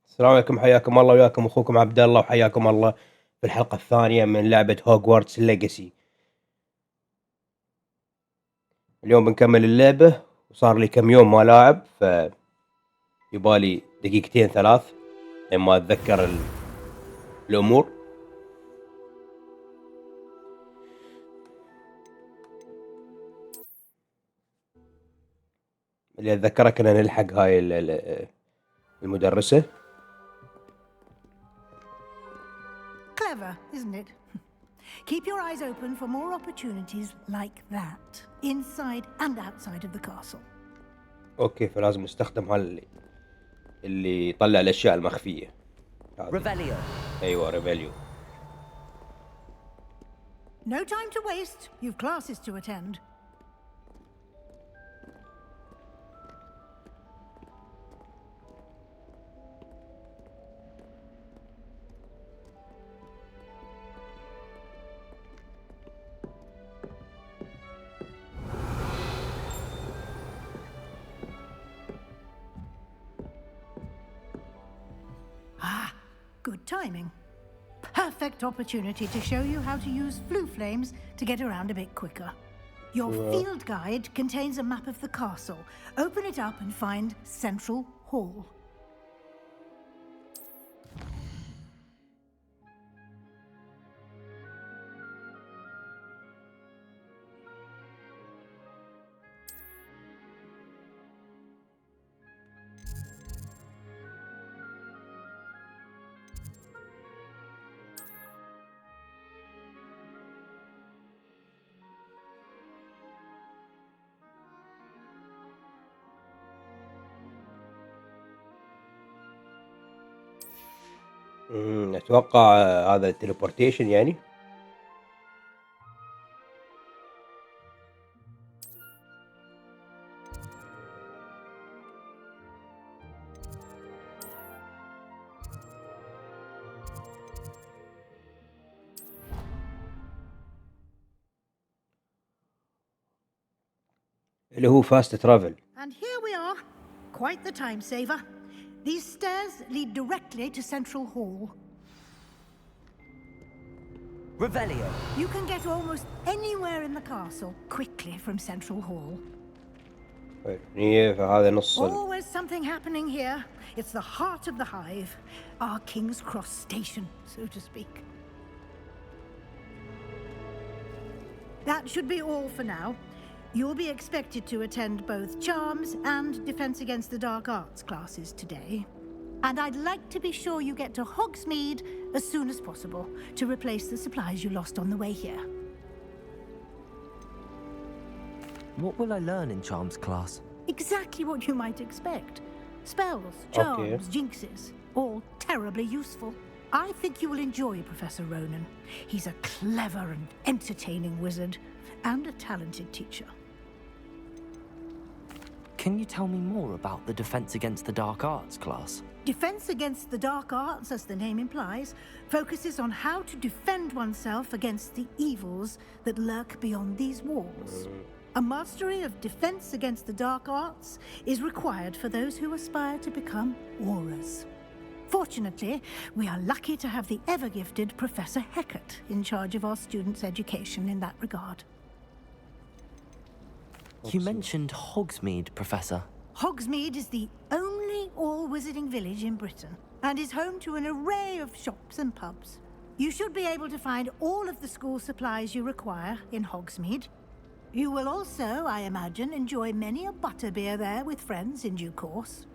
السلام عليكم، حياكم الله وياكم اخوكم عبد الله، وحياكم الله في الحلقة الثانية من لعبة هوجورتس ليجاسي. اليوم بنكمل اللعبة، وصار لي كم يوم ما لاعب، يبالي دقيقتين ثلاث لما اتذكر الامور. اللي اتذكره كنا نلحق هاي المدرسة. Clever, isn't it? Keep your eyes open for more opportunities like that, inside and outside of the castle. اوكي، فلازم نستخدم اللي يطلع الاشياء المخفية. ريفيليو. ايوه، ريفيليو. No time to waste. You've classes to attend. Good timing. Perfect opportunity to show you how to use flue flames to get around a bit quicker. Your field guide contains a map of the castle. Open it up and find Central Hall. اتوقع هذا التليبورتيشن يعني. اللي هو فاست ترافل. And here we are. Quite the time saver. These stairs lead directly to Central Hall. ريفيليو. You can get almost anywhere in the castle quickly from Central Hall. هي فهذا نص Always something happening here. It's the heart of the hive, our King's Cross station, so to speak. That should be all for now. You'll be expected to attend both Charms and Defense Against the Dark Arts classes today. And I'd like to be sure you get to Hogsmeade as soon as possible to replace the supplies you lost on the way here. What will I learn in Charms class? Exactly what you might expect. Spells, charms, jinxes, all terribly useful. I think you will enjoy Professor Ronan. He's a clever and entertaining wizard and a talented teacher. Can you tell me more about the Defense Against the Dark Arts class? Defense Against the Dark Arts, as the name implies, focuses on how to defend oneself against the evils that lurk beyond these walls. A mastery of Defense Against the Dark Arts is required for those who aspire to become Aurors. Fortunately, we are lucky to have the ever-gifted Professor Hecat in charge of our students' education in that regard. You mentioned Hogsmeade, Professor. Hogsmeade is the only all-wizarding village in Britain and is home to an array of shops and pubs. You should be able to find all of the school supplies you require in Hogsmeade. You will also, I imagine, enjoy many a butterbeer there with friends in due course.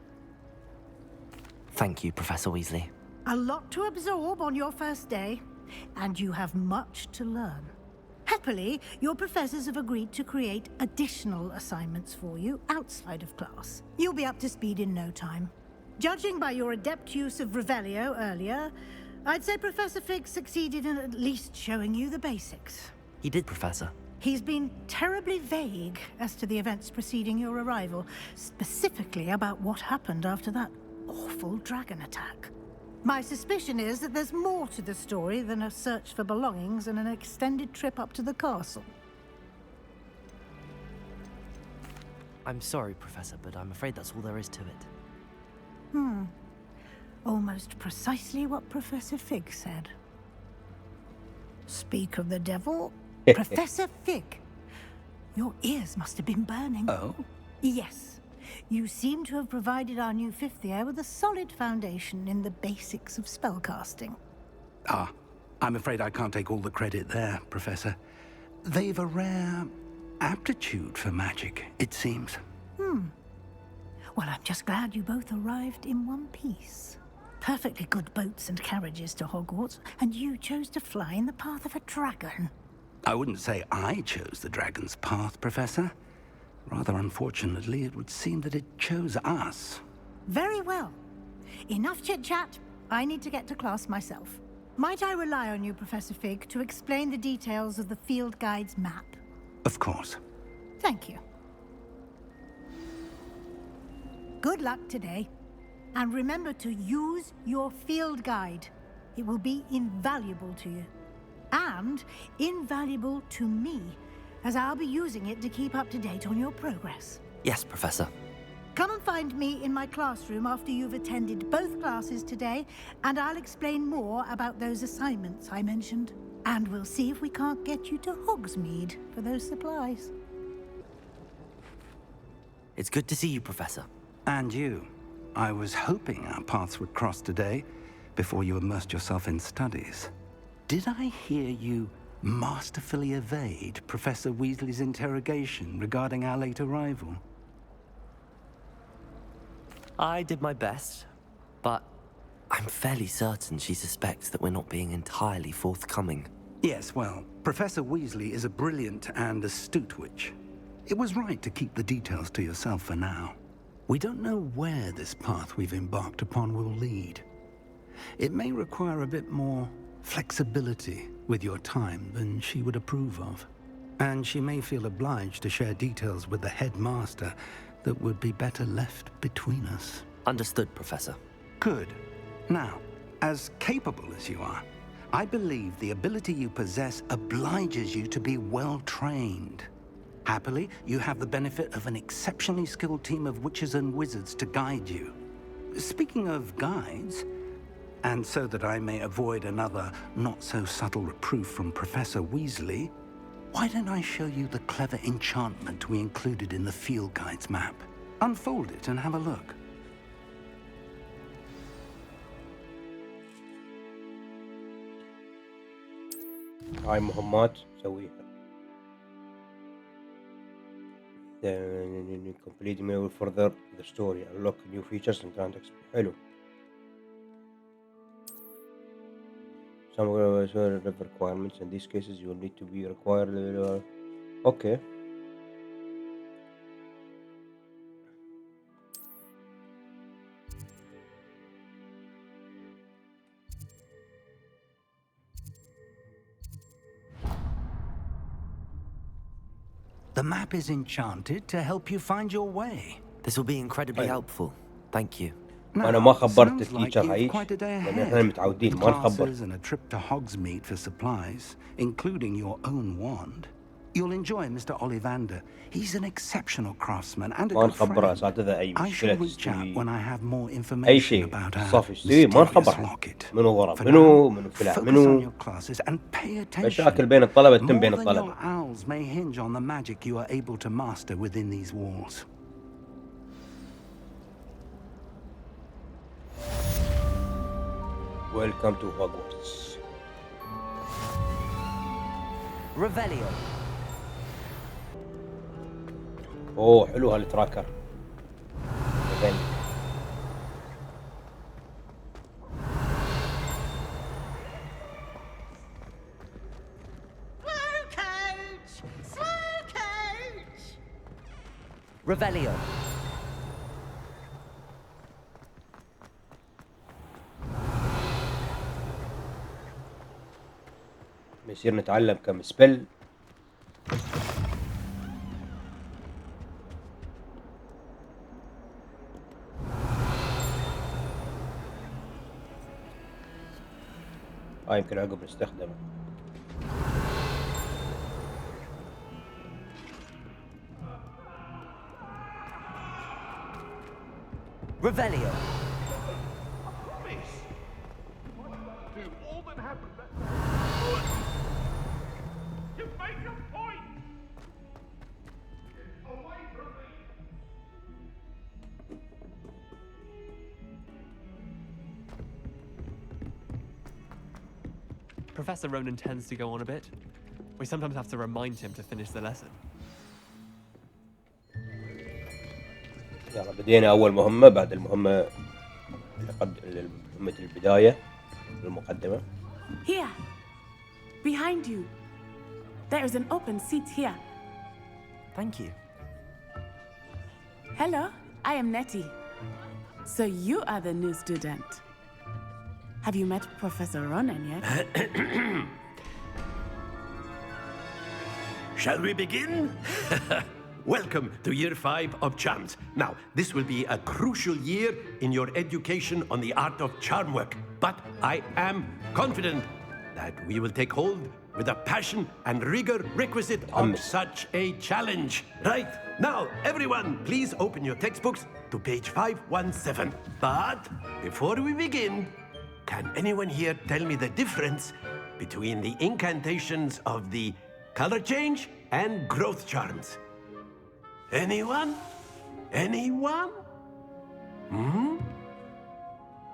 Thank you, Professor Weasley. A lot to absorb on your first day, and you have much to learn. Happily, your professors have agreed to create additional assignments for you outside of class. You'll be up to speed in no time. Judging by your adept use of Revelio earlier, I'd say Professor Fig succeeded in at least showing you the basics. He did, Professor. He's been terribly vague as to the events preceding your arrival, specifically about what happened after that awful dragon attack. My suspicion is that there's more to the story than a search for belongings and an extended trip up to the castle. I'm sorry, Professor, but I'm afraid that's all there is to it. Almost precisely what Professor Fig said. Speak of the devil. Professor Fig, your ears must have been burning. Oh? Yes. You seem to have provided our new fifth year with a solid foundation in the basics of spellcasting. Ah, I'm afraid I can't take all the credit there, Professor. They've a rare aptitude for magic, it seems. Well, I'm just glad you both arrived in one piece. Perfectly good boats and carriages to Hogwarts, and you chose to fly in the path of a dragon. I wouldn't say I chose the dragon's path, Professor. Rather unfortunately, it would seem that it chose us. Very well. Enough chit-chat. I need to get to class myself. Might I rely on you, Professor Fig, to explain the details of the field guide's map? Of course. Thank you. Good luck today. And remember to use your field guide. It will be invaluable to you. And invaluable to me, as I'll be using it to keep up to date on your progress. Yes, Professor. Come and find me in my classroom after you've attended both classes today, and I'll explain more about those assignments I mentioned. And we'll see if we can't get you to Hogsmeade for those supplies. It's good to see you, Professor. And you. I was hoping our paths would cross today, before you immersed yourself in studies. Did I hear you masterfully evade Professor Weasley's interrogation regarding our late arrival? I did my best, but I'm fairly certain she suspects that we're not being entirely forthcoming. Yes, well, Professor Weasley is a brilliant and astute witch. It was right to keep the details to yourself for now. We don't know where this path we've embarked upon will lead. It may require a bit more flexibility with your time than she would approve of. And she may feel obliged to share details with the headmaster that would be better left between us. Understood, Professor. Good. Now, as capable as you are, I believe the ability you possess obliges you to be well trained. Happily, you have the benefit of an exceptionally skilled team of witches and wizards to guide you. Speaking of guides, and so that I may avoid another not-so-subtle reproof from Professor Weasley, why don't I show you the clever enchantment we included in the field guide's map? Unfold it and have a look. هاي مهمات نسويها. Then complete email will further the story, unlock new features and grant XP. حلو. Some requirements. In these cases, you will need to be required. Okay. The map is enchanted to help you find your way. This will be incredibly helpful. Thank you. أنا ما خبرت التيتشر هايج لأن إحنا متعودين ما نخبر. And a trip to Hogsmeade for supplies, including your own wand. You'll enjoy Mr. Ollivander. He's an exceptional craftsman and a ما good friend. نخبر أساتذة أي I مشكلة shall reach out تستوي when I have more أي information شيء about our صافي يستوي ما نخبر mysterious locket. منو ضرب For منو now, فلع focus on منو your classes and pay attention. مشاكل بين الطلبة تتم بين More than الطلبة. your owls may hinge on the magic you are able to master within these walls. Welcome to Hogwarts. Revelio. أوه حلو هالتراكر. زين. Revelio. بيصير نتعلم كم سبل. يمكن عقب نستخدمه. Revelio. Professor Ronan tends to go on a bit. We sometimes have to remind him to finish the lesson. يلا بدينا أول مهمة بعد المهمة مهمة البداية المقدمة. Here, behind you. There is an open seat here. Thank you. Hello, I am Nettie. So you are the new student. Have you met Professor Ronan yet? Shall we begin? Welcome to Year 5 of Charms. Now, this will be a crucial year in your education on the art of charm work. But I am confident that we will take hold with the passion and rigor requisite of such a challenge. Right, now, everyone, please open your textbooks to page 517. But before we begin, can anyone here tell me the difference between the incantations of the color change and growth charms? Anyone? Anyone?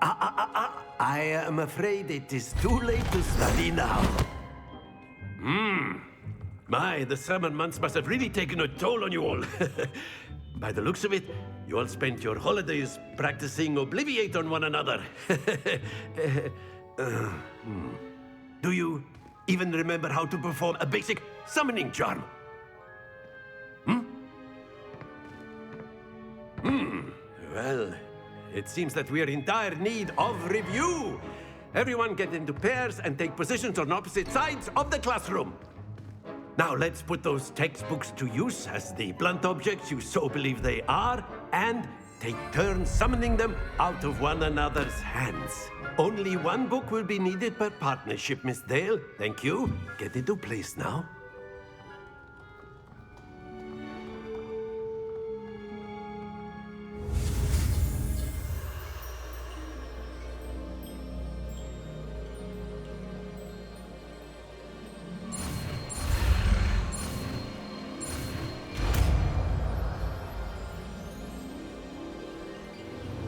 I am afraid it is too late to study now. My, the summer months must have really taken a toll on you all. By the looks of it, you all spent your holidays practicing Obliviate on one another. Do you even remember how to perform a basic summoning charm? Well, it seems that we are in dire need of review. Everyone get into pairs and take positions on opposite sides of the classroom. Now let's put those textbooks to use as the blunt objects you so believe they are, and take turns summoning them out of one another's hands. Only one book will be needed per partnership, Miss Dale. Thank you. Get into place now.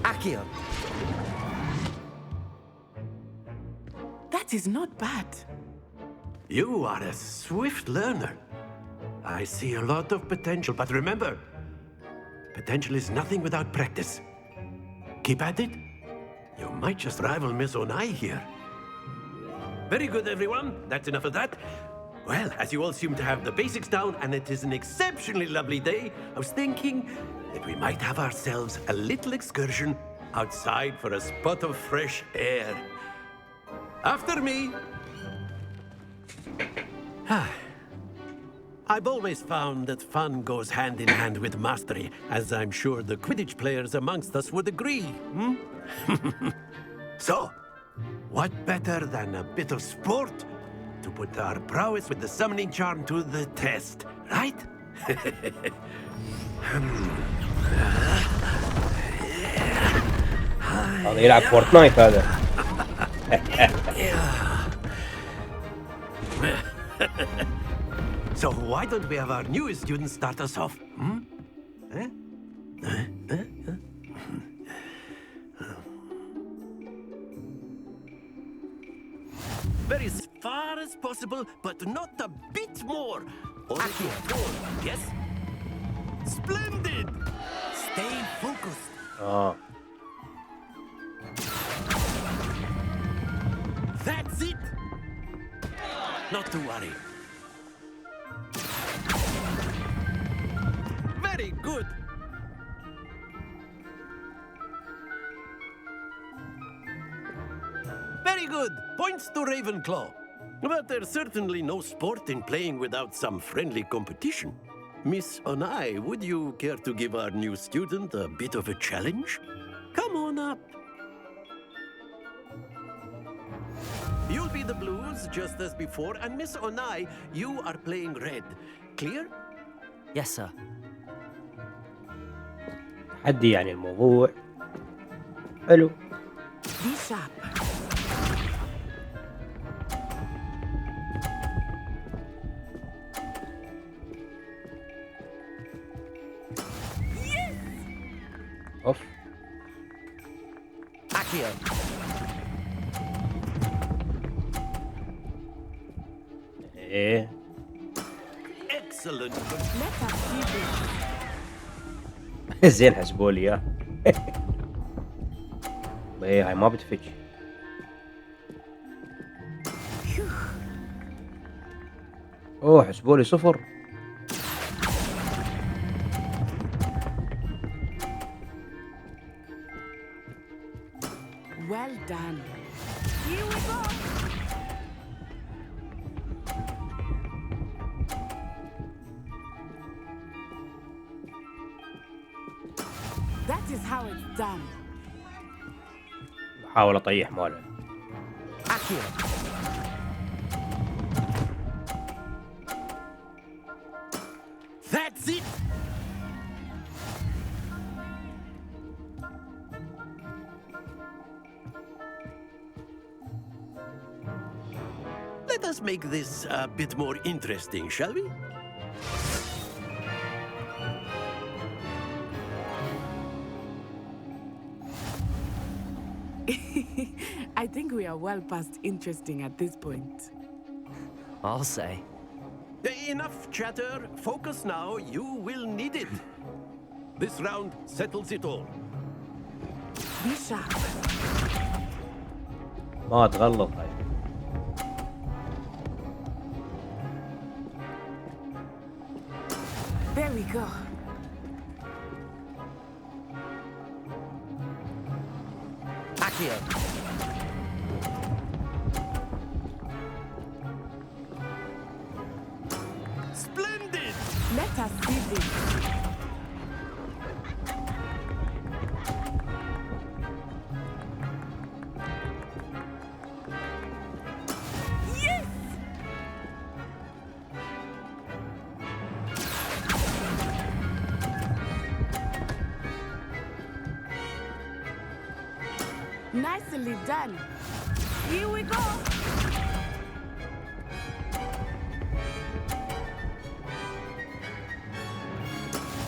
Akio. That is not bad. You are a swift learner. I see a lot of potential, but remember, potential is nothing without practice. Keep at it. You might just rival Miss Onai here. Very good, everyone. That's enough of that. Well, as you all seem to have the basics down, and it is an exceptionally lovely day, I was thinking that we might have ourselves a little excursion outside for a spot of fresh air. After me. I've always found that fun goes hand in hand with mastery, as I'm sure the Quidditch players amongst us would agree. So, what better than a bit of sport to put our prowess with the summoning charm to the test, right? هذا يلعب فورتنايت هذا. So why don't we have our newest student start us off? Very as far as possible, but not a bit more. Yes? Splendid! Stay focused. That's it! Not to worry. Very good. Very good. Points to Ravenclaw. But there's certainly no sport in playing without some friendly competition. Miss Onai, would you care to give our new student a bit of a challenge? Come on up. You'll be the blues just as before, and Miss Onai, you are playing red. Clear? Yes, sir. تحدي يعني الموضوع حلو. Be sharp. اوف. Akio. ايه Excellent. Let us see this. زين حسبوا لي اياه. ايه هاي ما بتفتش. اوه حسبوا لي 0. Well done. Here we go. That is how it's done. بحاول اطيح ماله. Accio. That's it. Let us make this a bit more interesting, shall we? I think we are well past interesting at this point. I'll say. Enough chatter. Focus now. You will need it. This round settles it all. Be sharp. ما تغلط هاي. There we go. Accio. Splendid! Let us see this. Yes! Nicely done. Here we go.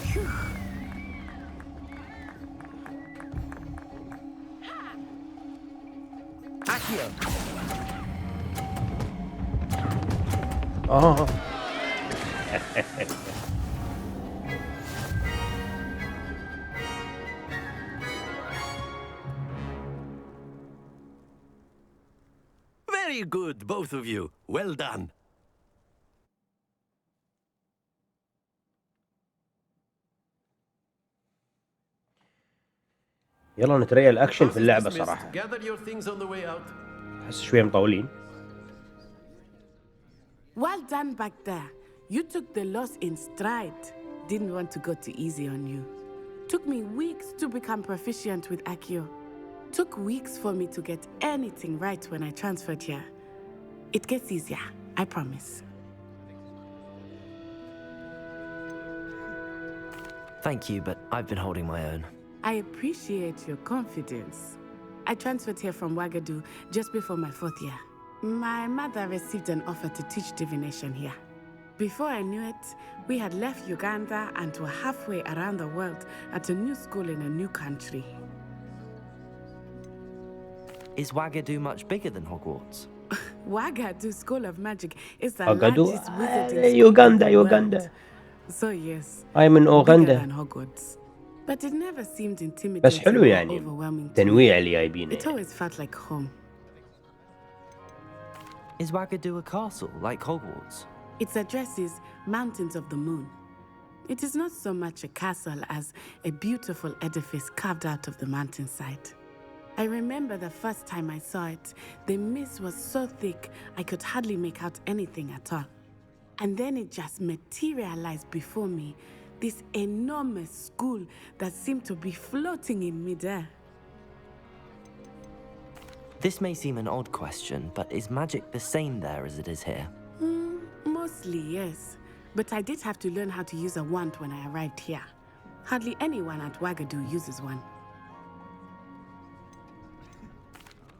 Phew. Accio. اه Very good, both of you. Well done. يلا نتريا الاكشن في Class is اللعبة dismissed. صراحة. Gather your things on the way out. احس شوية مطولين. Well done back there. You took the loss in stride. Didn't want to go too easy on you. Took me weeks to become proficient with Accio. Took weeks for me to get anything right when I transferred here. It gets easier, I promise. Thank you, but I've been holding my own. I appreciate your confidence. I transferred here from Wagadu just before my 4th year. My mother received an offer to teach divination here. Before I knew it, we had left Uganda and were halfway around the world at a new school in a new country. Is Wagadu much bigger than Hogwarts? Wagadu School of Magic is the Wagadu? largest wizarding school Uganda, in the Uganda. world. So yes, I'm in bigger Uganda. than Hogwarts. But it never seemed بس intimidating حلو or يعني overwhelming to me. تنويع اللي جايبينه It يعني. always felt like home. Is Wagadu a castle like Hogwarts? Its address is Mountains of the Moon. It is not so much a castle as a beautiful edifice carved out of the mountainside. I remember the first time I saw it, the mist was so thick I could hardly make out anything at all. And then it just materialized before me, this enormous school that seemed to be floating in midair. This may seem an odd question, but is magic the same there as it is here? Mostly, yes. But I did have to learn how to use a wand when I arrived here. Hardly anyone at Wagadu uses one.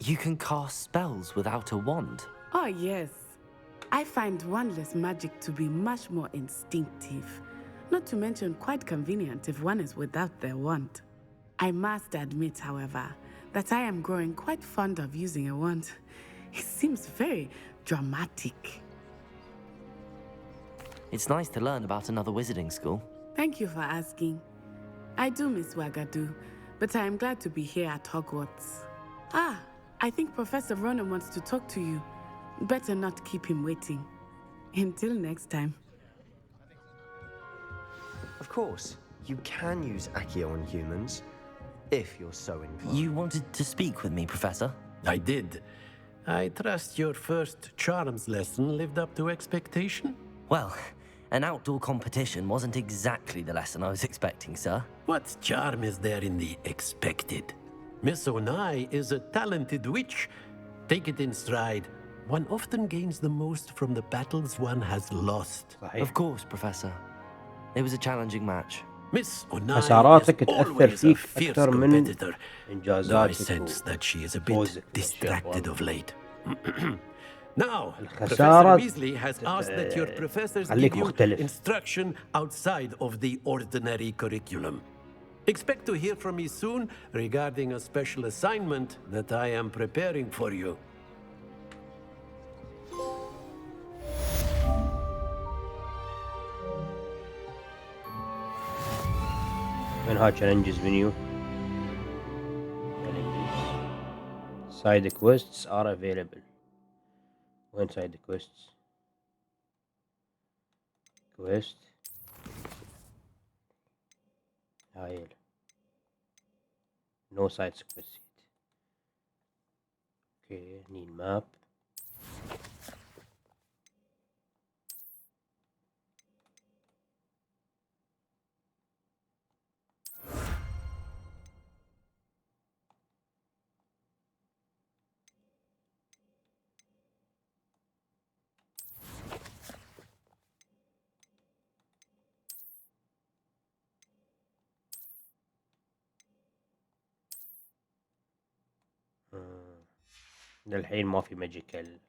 You can cast spells without a wand. Oh, yes. I find wandless magic to be much more instinctive. Not to mention quite convenient if one is without their wand. I must admit, however, that I am growing quite fond of using a wand. It seems very dramatic. It's nice to learn about another wizarding school. Thank you for asking. I do miss Wagadu, but I am glad to be here at Hogwarts. Ah, I think Professor Ronan wants to talk to you. Better not keep him waiting. Until next time. Of course, you can use Accio on humans, if you're so inclined. You wanted to speak with me, Professor? I did. I trust your first charms lesson lived up to expectation? Well, an outdoor competition wasn't exactly the lesson I was expecting, sir. What charm is there in the expected? Miss Onai is a talented witch. Take it in stride. One often gains the most from the battles one has lost. Of course, Professor. It was a challenging match. Miss Onai خساراتك is تأثر always a فيك fierce أكثر من competitor. Though I إنجازاتك sense that she is a وفوزك bit distracted of late. Now, Professor الخسارة Weasley has asked that your professors خليك give you مختلف. instruction outside of the ordinary curriculum. Expect to hear from me soon regarding a special assignment that I am preparing for you. من ها challenges menu. Side quests are available. وين side quests? Quest. هايل. No side quests. Okay, need map. للحين ما في ماجيكال.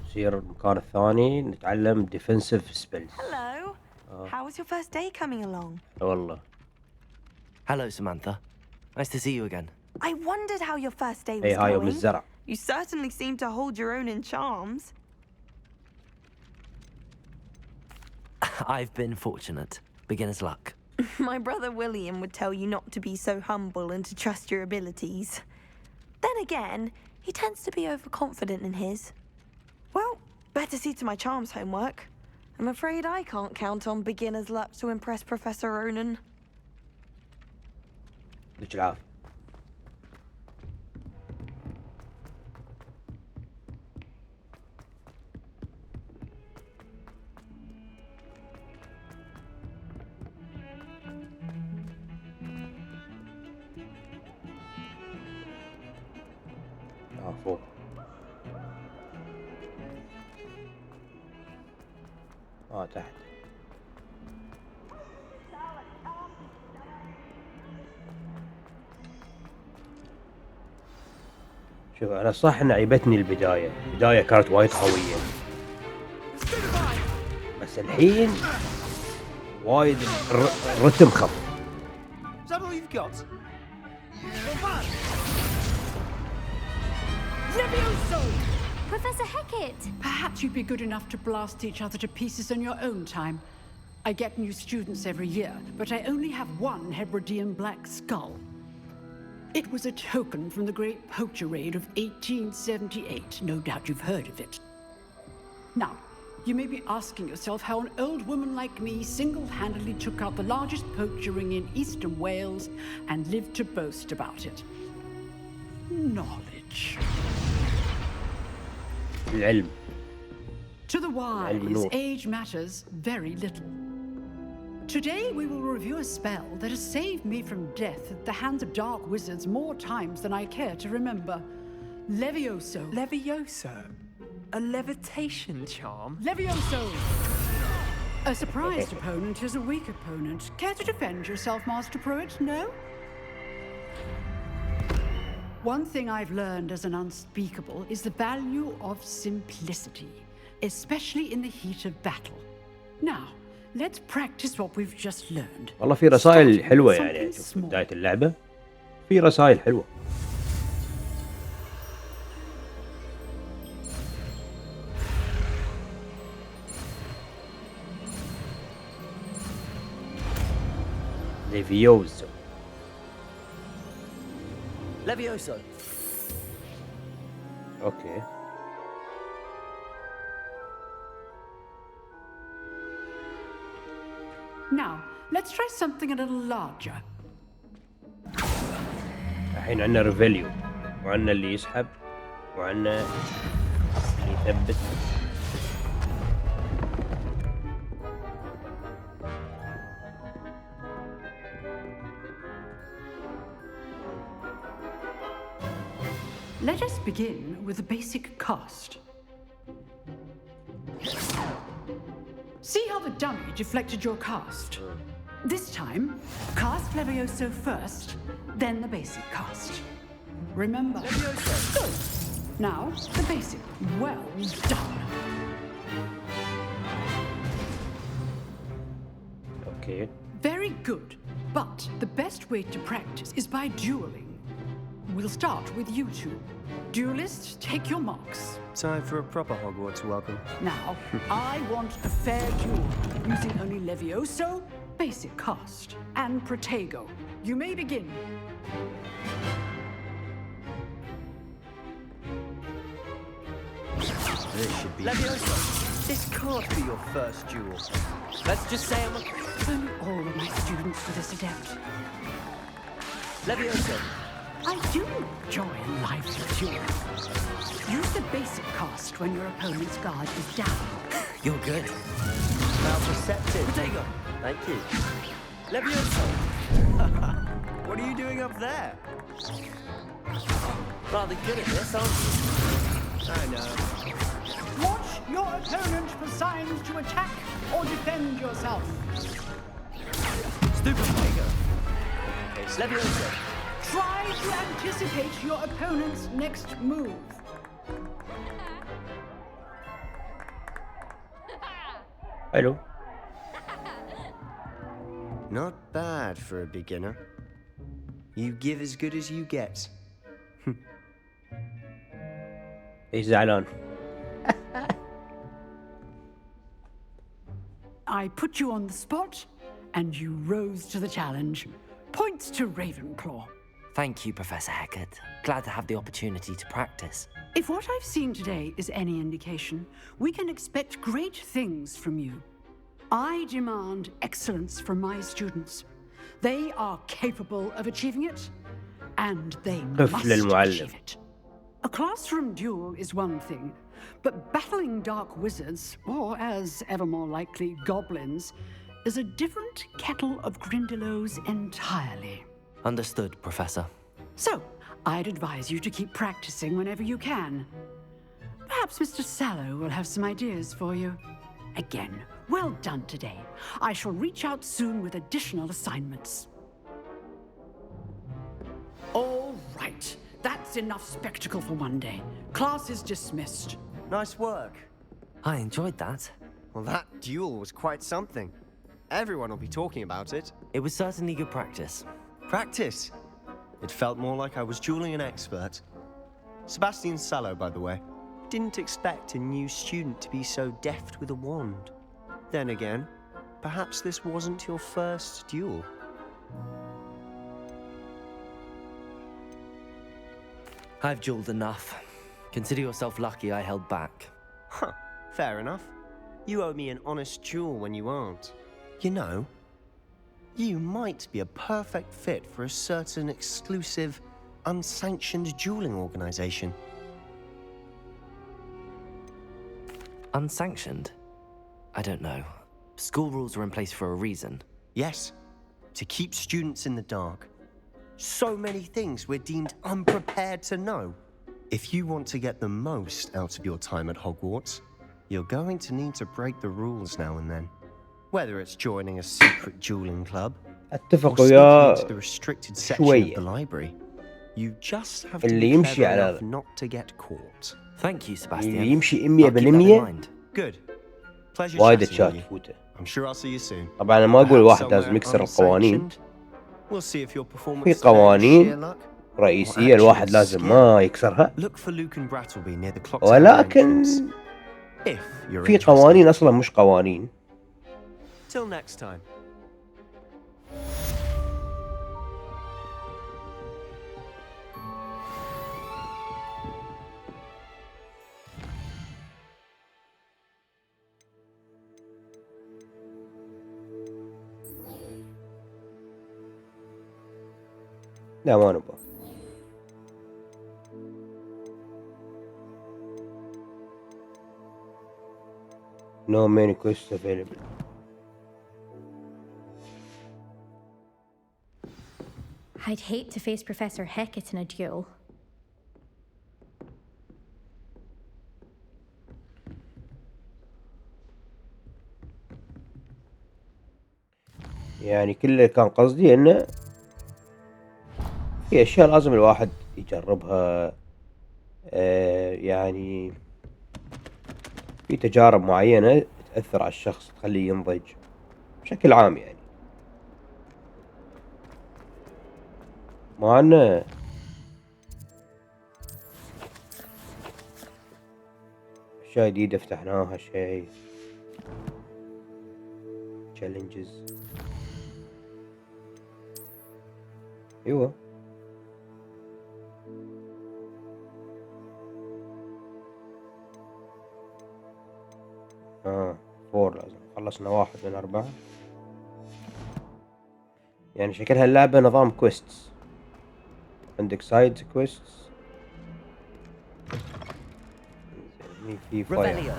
نصير المكان الثاني نتعلم defensive spells. Hello. How was your first day coming along? والله. Hello, Samantha. Nice to see you again. I wondered how your first day was اي هاي يوم going. الزرع. You certainly seem to hold your own in charms. I've been fortunate. Beginner's luck. My brother William would tell you not to be so humble and to trust your abilities. Then again, he tends to be overconfident in his. Well, better see to my charms homework. I'm afraid I can't count on beginner's luck to impress Professor Ronan. يعطيك العافية. فوق. تحت. شوف انا صح ان عيبتني البداية كانت وايد قوية، بس الحين وايد الرتم خف. Professor Hecat! Perhaps you'd be good enough to blast each other to pieces in your own time. I get new students every year, but I only have one Hebridean black skull. It was a token from the Great Poacher Raid of 1878. No doubt you've heard of it. Now, you may be asking yourself how an old woman like me single-handedly took out the largest poacher ring in eastern Wales and lived to boast about it. Knowledge. العلم. To the wise, age matters very little. Today we will review a spell that has saved me from death at the hands of dark wizards more times than I care to remember. Levioso. Levioso? A levitation charm? Levioso! A surprised opponent is a weak opponent. Care to defend yourself, Master Pruitt? No? One thing I've learned as an unspeakable is the value of simplicity, especially in the heat of battle. Now, let's practice what we've just learned. والله في رسائل حلوة يعني في بداية اللعبة. في رسائل حلوة. Levioso. Levioso. Okay. Now, let's try something a little larger. الحين عندنا ريفيليو وعندنا اللي يسحب وعندنا اللي يثبت. Let us begin with the basic cast. See how the dummy deflected your cast? This time, cast Levioso first, then the basic cast. Remember. Levioso. Good. Now, the basic. Well done. Okay. Very good. But the best way to practice is by dueling. We'll start with you two. Duelists, take your marks. Time for a proper Hogwarts welcome. Now, I want a fair duel, using only Levioso, basic cast, and Protego. You may begin. This should be... Levioso! This can't be your first duel. Let's just say I'm a... Only all of my students were this adept. Levioso! I do enjoy a lively duel. Use the basic cast when your opponent's guard is down. You're good. Now perceptive. Protego! Thank you. Levioso! What are you doing up there? Rather good at this, aren't you? I know. Watch your opponent for signs to attack or defend yourself. Stupid Protego! Levioso! Try to anticipate your opponent's next move. Hello. Not bad for a beginner. You give as good as you get. ايش زعلان؟ I put you on the spot, and you rose to the challenge. Points to Ravenclaw. Thank you, Professor Hecat. Glad to have the opportunity to practice. If what I've seen today is any indication, we can expect great things from you. I demand excellence from my students. They are capable of achieving it, and they must achieve it. A classroom duel is one thing, but battling dark wizards, or as ever more likely, goblins, is a different kettle of Grindylows entirely. Understood, Professor. So, I'd advise you to keep practicing whenever you can. Perhaps Mr. Sallow will have some ideas for you. Again, well done today. I shall reach out soon with additional assignments. All right. That's enough spectacle for one day. Class is dismissed. Nice work. I enjoyed that. Well, that duel was quite something. Everyone will be talking about it. It was certainly good practice. Practice? It felt more like I was dueling an expert. Sebastian Sallow, by the way. didn't expect a new student to be so deft with a wand. Then again, perhaps this wasn't your first duel. I've dueled enough. Consider yourself lucky I held back. Huh, fair enough. You owe me an honest duel when you aren't. You know, you might be a perfect fit for a certain exclusive, unsanctioned dueling organization. Unsanctioned? I don't know. School rules are in place for a reason. Yes, to keep students in the dark. So many things we're deemed unprepared to know. If you want to get the most out of your time at Hogwarts, you're going to need to break the rules now and then. Whether it's joining a secret dueling club or اتفق sneaking وياه into the restricted section of شوية. the library, you just have to اللي be يمشي clever على enough not to get caught. Thank you, Sebastian. اللي يمشي I'll keep that in 100% mind. Good. Pleasure وايد chatting اشياء with you. تفوته. I'm sure I'll see you soon. طبعا انا ما اقول Perhaps واحد لازم somewhere يكسر القوانين. unsanctioned. We'll see if your performance في today was sheer قوانين luck or رئيسية actual الواحد لازم skill. ما يكسرها، Look for Luke and Brattleby near the clock tower ولكن entrance. If you're في interested. قوانين اصلا مش قوانين. Till next time. لا ما نبغى. No main quests available. I'd hate to face Professor Hecat in a duel. يعني كل اللي كان قصدي انه في اشياء لازم الواحد يجربها، يعني في تجارب معينة تأثر على الشخص تخليه ينضج بشكل عام يعني. مع انه اشياء جديدة فتحناها، شيء challenges. ايوه فور لازم خلصنا 1 من 4. يعني شكلها اللعبة نظام كويستس، عندك سايد كويستس في فاير.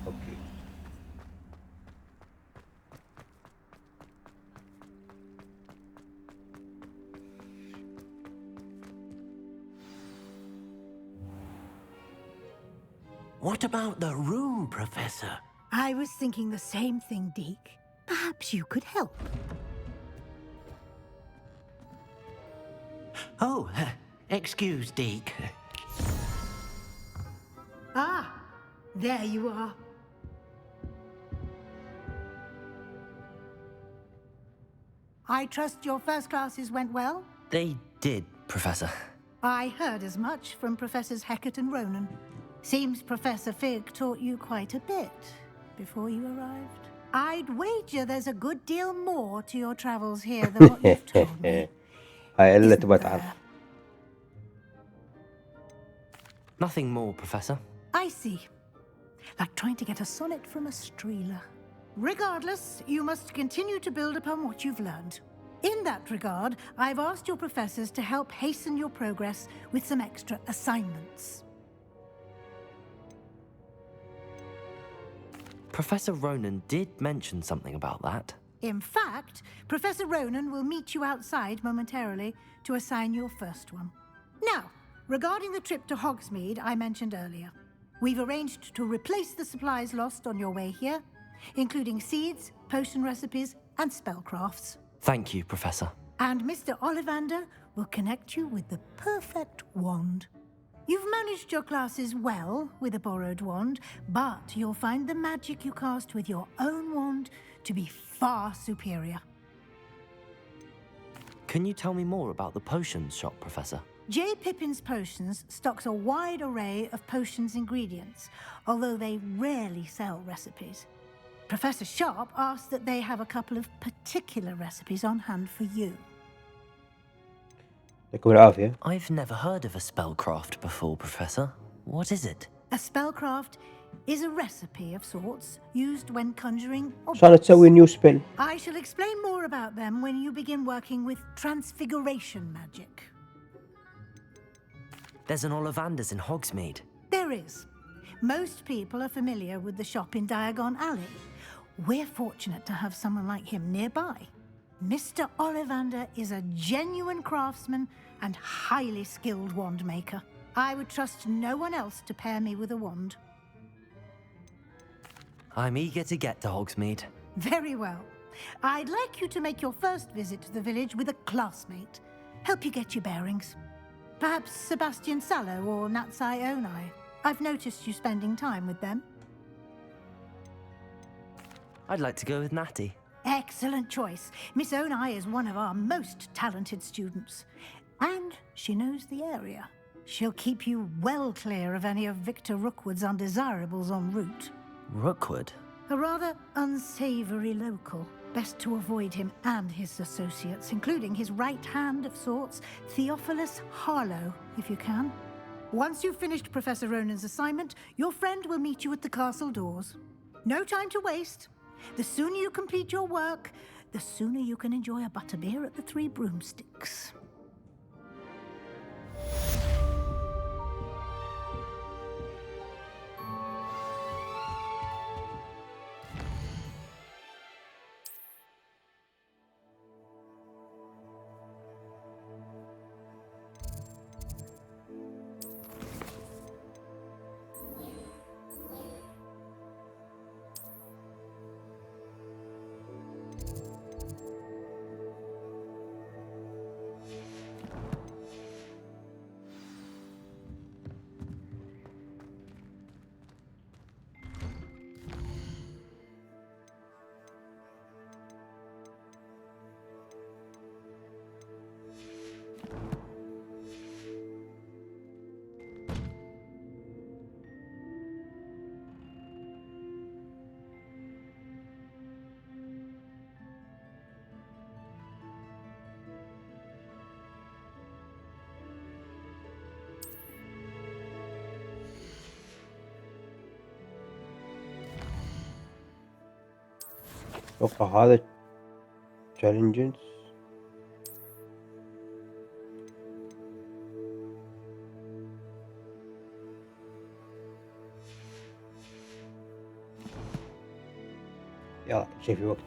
اوكي What about the room, Professor? I was thinking the same thing, Deke. Perhaps you could help. Oh, excuse, Deke. Ah, there you are. I trust your first classes went well? They did, Professor. I heard as much from Professors Hecat and Ronan. Seems Professor Fig taught you quite a bit before you arrived. I'd wager there's a good deal more to your travels here than what you've told me. هاي اللي Isn't تبغى there? تعرف. Nothing more, Professor. I see. Like trying to get a sonnet from a streeler. Regardless, you must continue to build upon what you've learned. In that regard, I've asked your professors to help hasten your progress with some extra assignments. Professor Ronan did mention something about that. In fact, Professor Ronan will meet you outside momentarily to assign your first one. Now, regarding the trip to Hogsmeade I mentioned earlier, we've arranged to replace the supplies lost on your way here, including seeds, potion recipes, and spellcrafts. Thank you, Professor. And Mr. Ollivander will connect you with the perfect wand. You've managed your classes well with a borrowed wand, but you'll find the magic you cast with your own wand to be far superior. Can you tell me more about the potions shop, Professor? J. Pippin's Potions stocks a wide array of potions ingredients, although they rarely sell recipes. Professor Sharp asked that they have a couple of particular recipes on hand for you. I've never heard of a spellcraft before, Professor. What is it? A spellcraft is a recipe of sorts used when conjuring عشان تسوي new spell. I shall explain more about them when you begin working with transfiguration magic. There's an Ollivanders in Hogsmeade. There is. Most people are familiar with the shop in Diagon Alley. We're fortunate to have someone like him nearby. Mr. Ollivander is a genuine craftsman and highly skilled wand maker. I would trust no one else to pair me with a wand. I'm eager to get to Hogsmeade. Very well. I'd like you to make your first visit to the village with a classmate. Help you get your bearings. Perhaps Sebastian Sallow or Natsai Onai. I've noticed you spending time with them. I'd like to go with Natty. Excellent choice. Miss Onai is one of our most talented students. And she knows the area. She'll keep you well clear of any of Victor Rookwood's undesirables en route. Rookwood? A rather unsavory local. Best to avoid him and his associates, including his right hand of sorts, Theophilus Harlow, if you can. Once you've finished Professor Ronan's assignment, your friend will meet you at the castle doors. No time to waste. The sooner you complete your work, the sooner you can enjoy a butterbeer at the Three Broomsticks. اتوقع هذا challenges. يلا شيء في وقت.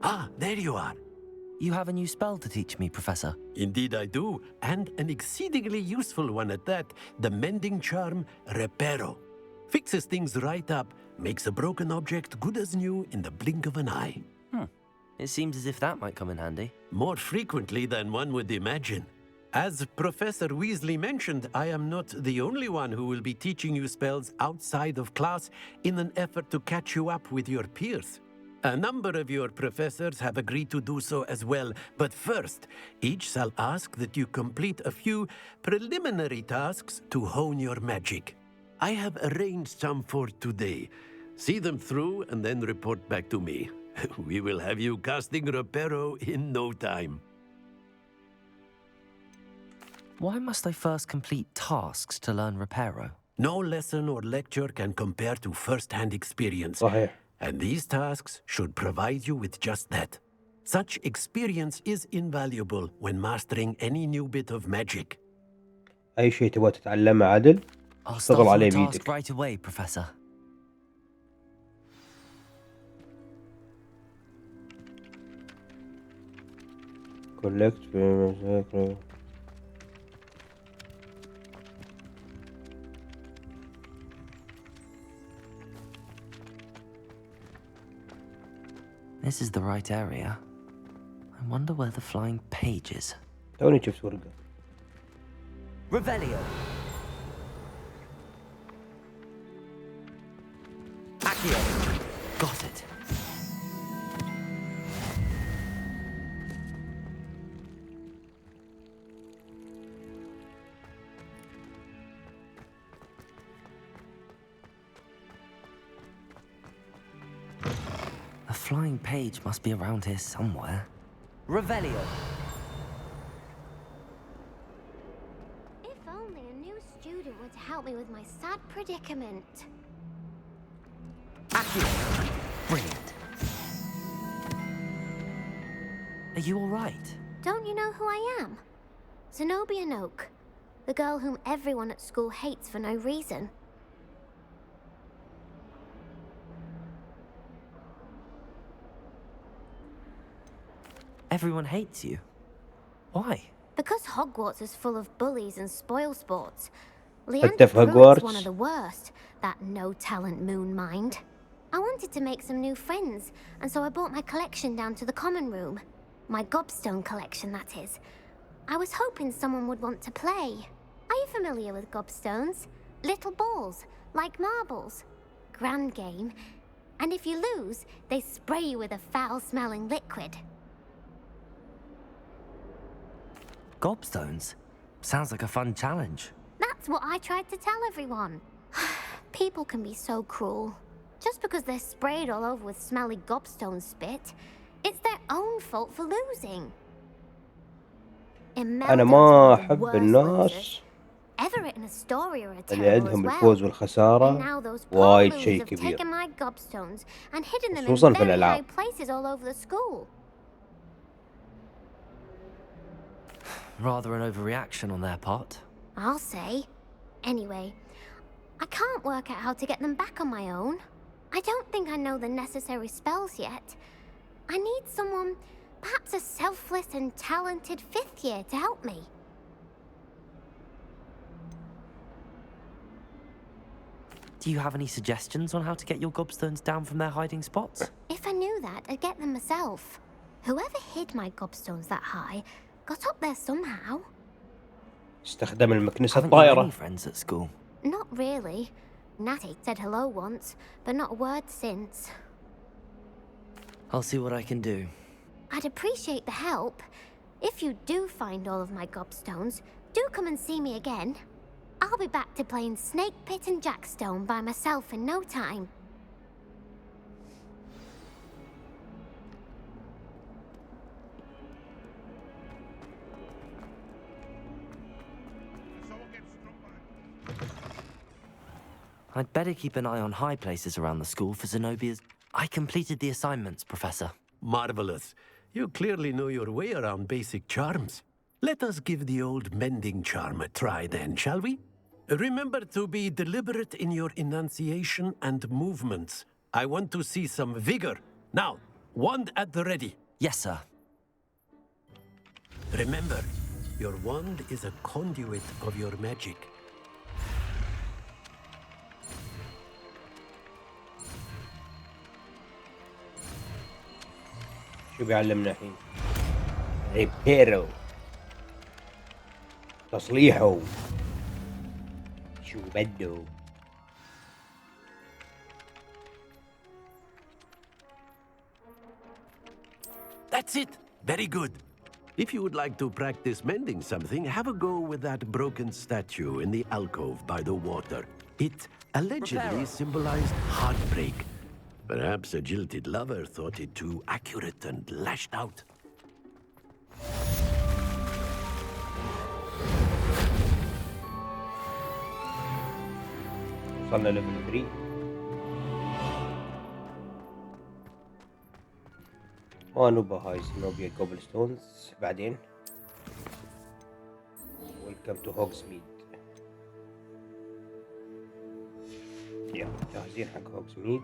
Ah, there you are. You have a new spell to teach me, Professor. Indeed I do, and an exceedingly useful one at that, the mending charm Reparo. Fixes things right up, makes a broken object good as new in the blink of an eye. It seems as if that might come in handy. More frequently than one would imagine. As Professor Weasley mentioned, I am not the only one who will be teaching you spells outside of class in an effort to catch you up with your peers. A number of your professors have agreed to do so as well, but first, each shall ask that you complete a few preliminary tasks to hone your magic. I have arranged some for today. See them through and then report back to me. We will have you casting Reparo in no time. Why must I first complete tasks to learn Reparo? No lesson or lecture can compare to first-hand experience. صحيح. And these tasks should provide you with just that. Such experience is invaluable when mastering any new bit of magic. أي شيء تبغى تتعلمه عدل I'll اشتغل start on عليه the task بيدك. right away, Professor. Collect This is the right area. I wonder where the flying page is. توني شفت ورقة. Revelio. Accio. Got it. flying page must be around here somewhere. Revelio. If only a new student were to help me with my sad predicament. Accio. Brilliant. Are you all right? Don't you know who I am? Zenobia Noak, the girl whom everyone at school hates for no reason. Everyone hates you. Why? Because Hogwarts is full of bullies and spoil sports. حتى في Leander هوجورتس. one of the worst, that no-talent moon mind. I wanted to make some new friends, and so I brought my collection down to the common room. My gobstone collection, that is. I was hoping someone would want to play. Are you familiar with gobstones? Little balls, like marbles. Grand game. And if you lose, they spray you with a foul-smelling liquid. Gobstones? Sounds like a fun challenge. That's what I tried to tell everyone. People can be so cruel. Just because they're sprayed all over with smelly gobstone spit, it's their own fault for losing. أنا ما أحب الناس Ever written a story or a اللي tale عندهم as well. الفوز And والخسارة now those poor وايد losers شيء have كبير. taken my gobstones and hidden them in خصوصاً في very الألعاب. high places all over the school. Rather an overreaction on their part. I'll say. Anyway, I can't work out how to get them back on my own. I don't think I know the necessary spells yet. I need someone, perhaps a selfless and talented fifth year to help me. Do you have any suggestions on how to get your gobstones down from their hiding spots? If I knew that, I'd get them myself. Whoever hid my gobstones that high got up there somehow. استخدم المكنسة Haven't you any الطائرة. friends at school? Not really. Natty said hello once, but not a word since. I'll see what I can do. I'd appreciate the help. If you do find all of my gobstones, do come and see me again. I'll be back to playing Snake Pit and Jackstone by myself in no time. I'd better keep an eye on high places around the school for Zenobia's... I completed the assignments, Professor. Marvelous. You clearly know your way around basic charms. Let us give the old mending charm a try then, shall we? Remember to be deliberate in your enunciation and movements. I want to see some vigor. Now, wand at the ready. Yes, sir. Remember, your wand is a conduit of your magic. شو بيعلمنا الحين؟ ريبيرو. تصليحه. شو بده؟ That's it. Very good. If you would like to practice mending something, have a go with that broken statue in the alcove by the water. It allegedly symbolized heartbreak. Perhaps a jilted lover thought it too accurate and lashed out. وصلنا ليفل 3. ما نوبة هاي زينوبيا كوبل ستونز. بعدين ويلكم تو هوغزميد. يلا جاهزين حق هوغزميد.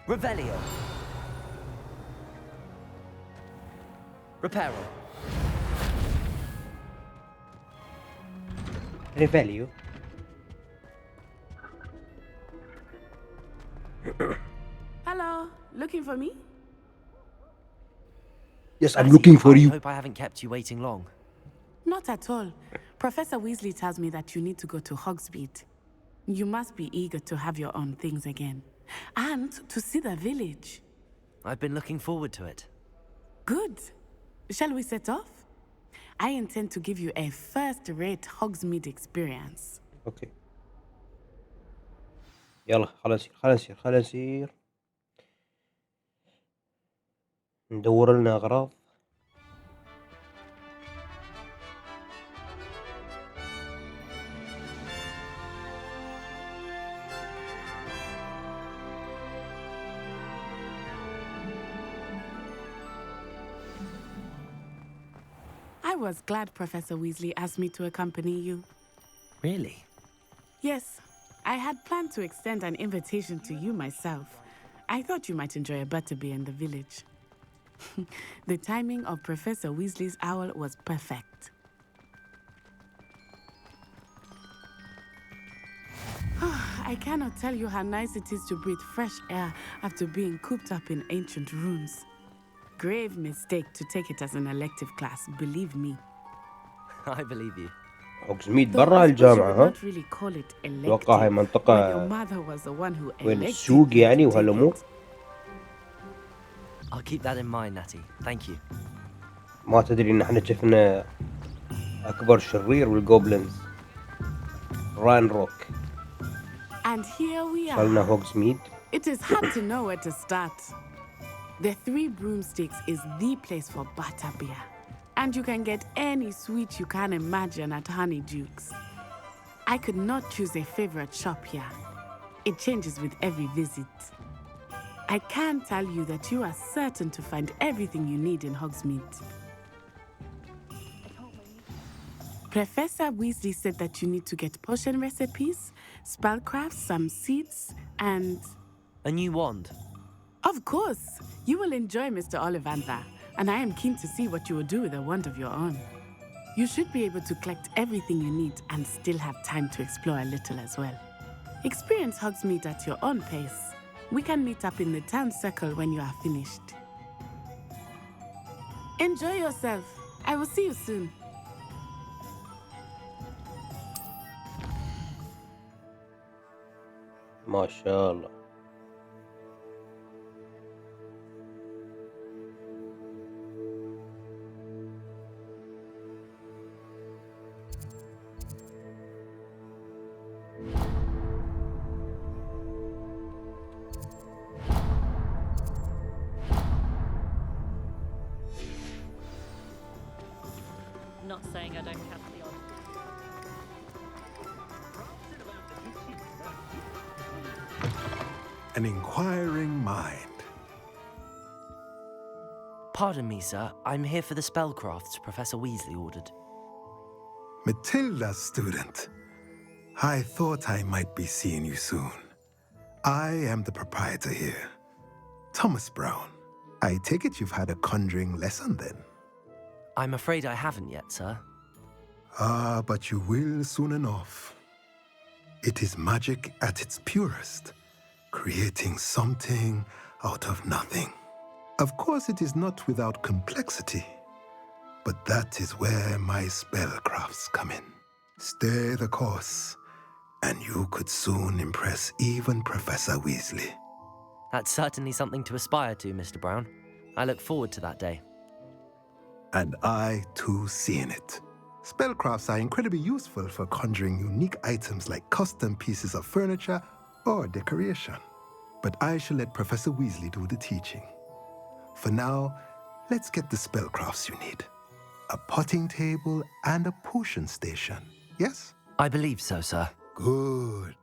Revelio. Reparo. ريفاليو. Hello, looking for me? Yes, I'm looking for I you. hope I haven't kept you waiting long. Not at all. Professor Weasley tells me that you need to go to Hogsmeade. You must be eager to have your own things again. And to see the village. I've been looking forward to it. Good. Shall we set off? I intend to give you a first-rate Hogsmeade experience. اوكي يلا خلنا نسير ندور لنا اغراض. I was glad Professor Weasley asked me to accompany you. Really? Yes, I had planned to extend an invitation to you myself. I thought you might enjoy a butterbeer in the village. The timing of Professor Weasley's owl was perfect. I cannot tell you how nice it is to breathe fresh air after being cooped up in ancient rooms. Grave mistake to take it as an elective class, believe me. I believe you. هوجزميد برا الجامعة ها؟ Really call it أتوقع هاي elective, منطقة when your mother was the one who وين elected السوق you يعني to take وهالأمور. it. I'll keep that in mind, Natty. Thank you. ما تدري إن احنا شفنا أكبر شرير بالجوبلينز راين روك. And here we وصلنا are. هوجزميد. It is hard to know where to start. The Three Broomsticks is the place for butterbeer. And you can get any sweet you can imagine at Honeyduke's. I could not choose a favorite shop here. It changes with every visit. I can tell you that you are certain to find everything you need in Hogsmeade. Professor Weasley said that you need to get potion recipes, spellcrafts, some seeds, and... A new wand. Of course! You will enjoy Mr. Ollivander, and I am keen to see what you will do with a wand of your own. You should be able to collect everything you need and still have time to explore a little as well. Experience Hogsmeade at your own pace. We can meet up in the town circle when you are finished. Enjoy yourself. I will see you soon. ما شاء الله. Not saying I don't count the odd. An inquiring mind. Pardon me, sir. I'm here for the spellcrafts Professor Weasley ordered. Matilda, student. I thought I might be seeing you soon. I am the proprietor here, Thomas Brown. I take it you've had a conjuring lesson then? I'm afraid I haven't yet, sir. Ah, but you will soon enough. It is magic at its purest, creating something out of nothing. Of course, it is not without complexity, but that is where my spellcrafts come in. Stay the course, and you could soon impress even Professor Weasley. That's certainly something to aspire to, Mr. Brown. I look forward to that day. And I, too, seeing it. Spellcrafts are incredibly useful for conjuring unique items like custom pieces of furniture or decoration. But I shall let Professor Weasley do the teaching. For now, let's get the spellcrafts you need. A potting table and a potion station, yes? I believe so, sir. Good.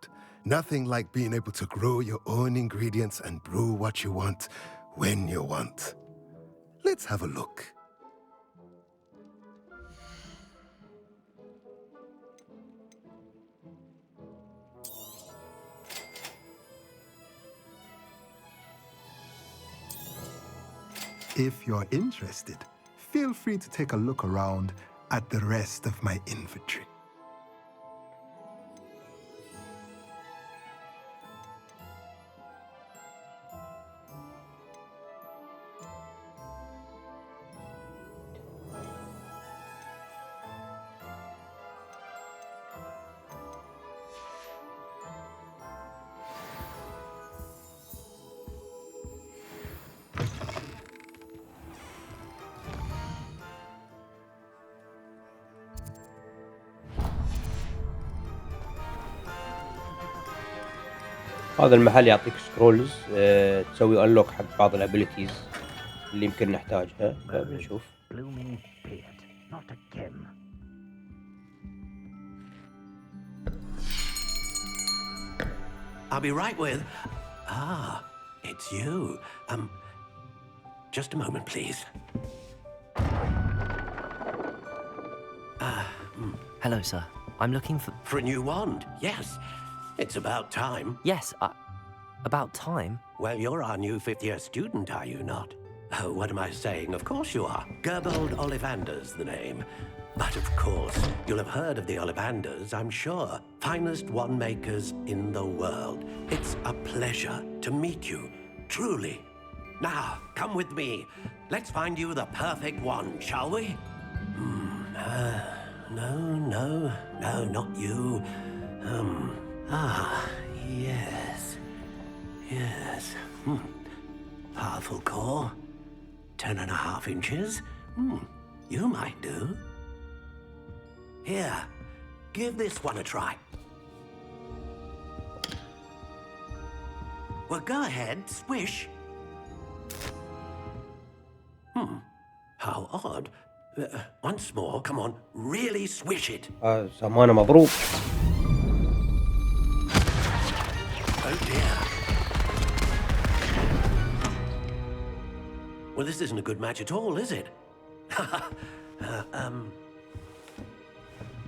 Nothing like being able to grow your own ingredients and brew what you want when you want. Let's have a look. If you're interested, feel free to take a look around at the rest of my inventory. هذا المحل يعطيك سكرولز تسوي انلوك حق بعض الابيليتيز اللي يمكن نحتاجها، فبنشوف. I'll be right with... Ah, it's you. Just a moment, please. Hello, sir. I'm looking for... For a new wand, yes. It's about time. Yes, about time? Well, you're our new fifth-year student, are you not? Oh, what am I saying? Of course you are. Gerbold Ollivander's the name. But of course, you'll have heard of the Ollivanders, I'm sure. Finest wand makers in the world. It's a pleasure to meet you, truly. Now, come with me. Let's find you the perfect wand, shall we? No, not you. Yes. Powerful core. 10.5 inches. You might do. Here, give this one a try. Well, go ahead, swish. How odd. Once more, come on, really swish it. سمانة مضروب. Oh dear. Well, this isn't a good match at all, is it?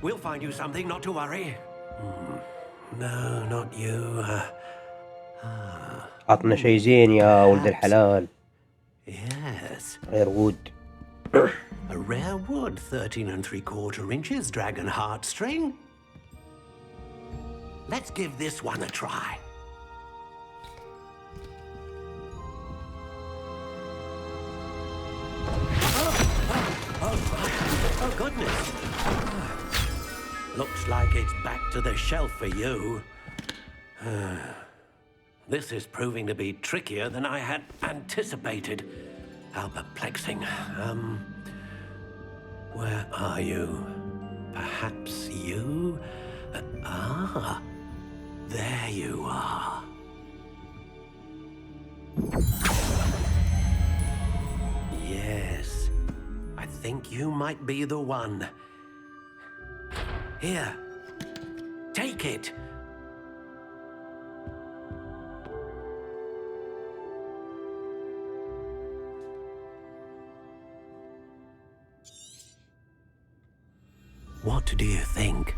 We'll find you something, not to worry. No, not you. عطنا شيء زين يا ولد الحلال. Yes. غير وود. A rare wood, 13 3/4 inches, dragon heartstring. Let's give this one a try. Oh, goodness. Looks like it's back to the shelf for you. This is proving to be trickier than I had anticipated. How perplexing. Where are you? Perhaps you? There you are. Yes, I think you might be the one. Here, take it. What do you think?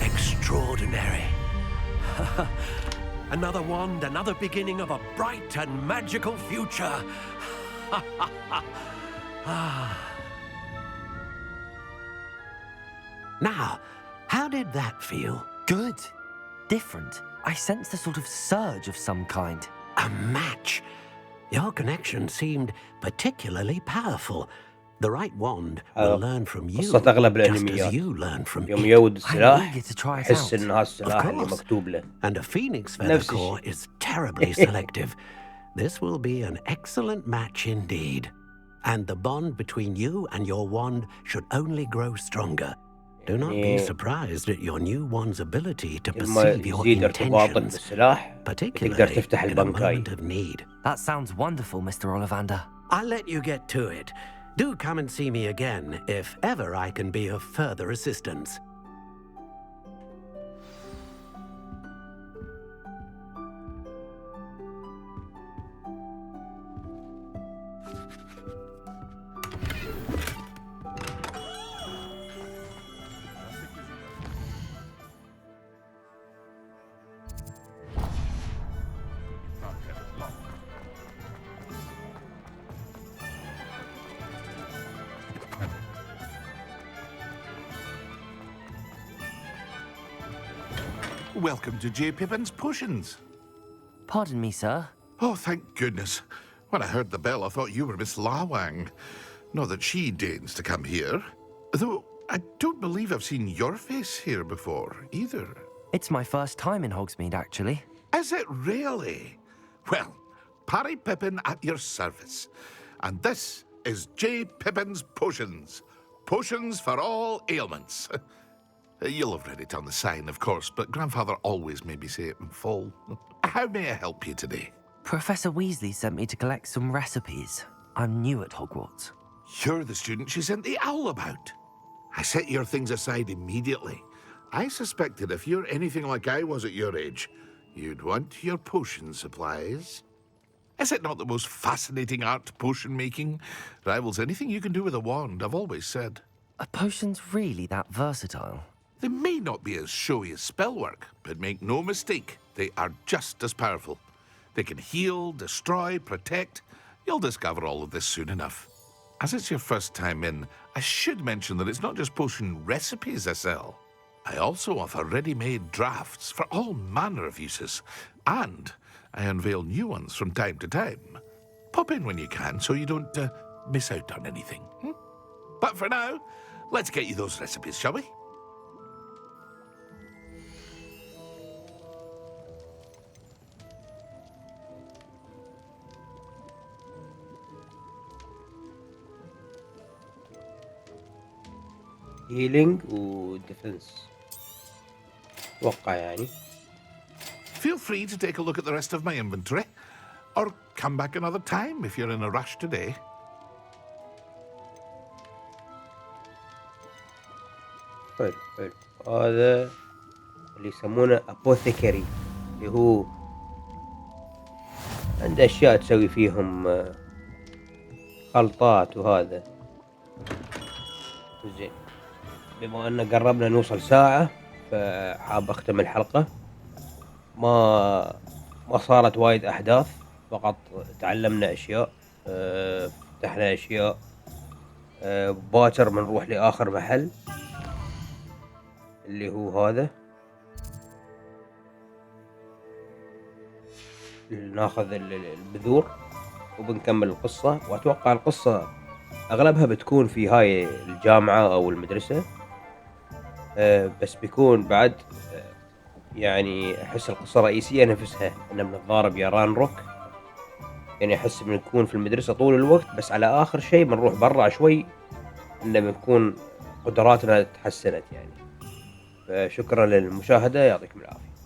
Extraordinary. Another wand, another beginning of a bright and magical future. Now, how did that feel? Good. Different. I sensed a sort of surge of some kind. A match. Your connection seemed particularly powerful. The right wand will learn from you, قصة أغلب just الأنميات. as you learn from يوم it. يود السلاح eager to try it يحس out. إن هالسلاح Of اللي course. مكتوب له. And a phoenix feather نفس core الشيء. is terribly selective. This will be an excellent match indeed. And the bond between you and your wand should only grow stronger. Do not be surprised at your new wand's ability to لما perceive your يزيد ارتباطك intentions, بالسلاح تقدر particularly تفتح in a البنكاي. moment of need. That sounds wonderful, Mr. Ollivander. I'll let you get to it. Do come and see me again if ever I can be of further assistance. Welcome to J. Pippin's Potions. Pardon me, sir. Oh, thank goodness. When I heard the bell, I thought you were Miss Lawang. Not that she deigns to come here. Though I don't believe I've seen your face here before, either. It's my first time in Hogsmeade, actually. Is it really? Well, Parry Pippin at your service. And this is J. Pippin's Potions. Potions for all ailments. You'll have read it on the sign, of course, but Grandfather always made me say it in full. How may I help you today? Professor Weasley sent me to collect some recipes. I'm new at Hogwarts. You're the student she sent the owl about. I set your things aside immediately. I suspected if you're anything like I was at your age, you'd want your potion supplies. Is it not the most fascinating art, potion making? Rivals anything you can do with a wand, I've always said. Are potions really that versatile? They may not be as showy as spellwork, but make no mistake, they are just as powerful. They can heal, destroy, protect. You'll discover all of this soon enough. As it's your first time in, I should mention that it's not just potion recipes I sell. I also offer ready-made drafts for all manner of uses, and I unveil new ones from time to time. Pop in when you can so you don't miss out on anything. But for now, let's get you those recipes, shall we? هيلينج وديفنس اتوقع يعني. Feel free to take a look at the rest of my inventory, or come back another time if you're in a rush today. حلو حلو. هذا اللي يسمونه apothecary اللي هو عنده أشياء تسوي فيهم خلطات وهذا. زين، بما أن قربنا نوصل ساعة فحاب أختم الحلقة. ما صارت وايد أحداث، فقط تعلمنا أشياء، فتحنا أشياء. باكر بنروح لآخر محل اللي هو هذا، ناخذ البذور وبنكمل القصة. وأتوقع القصة أغلبها بتكون في هاي الجامعة أو المدرسة، بس بيكون بعد يعني أحس القصة الرئيسية نفسها إن بنتضارب يا رانروك، يعني أحس بنكون في المدرسة طول الوقت، بس على آخر شيء بنروح برا شوي إن بنكون قدراتنا تحسنت يعني. فشكرا للمشاهدة، يعطيكم العافية.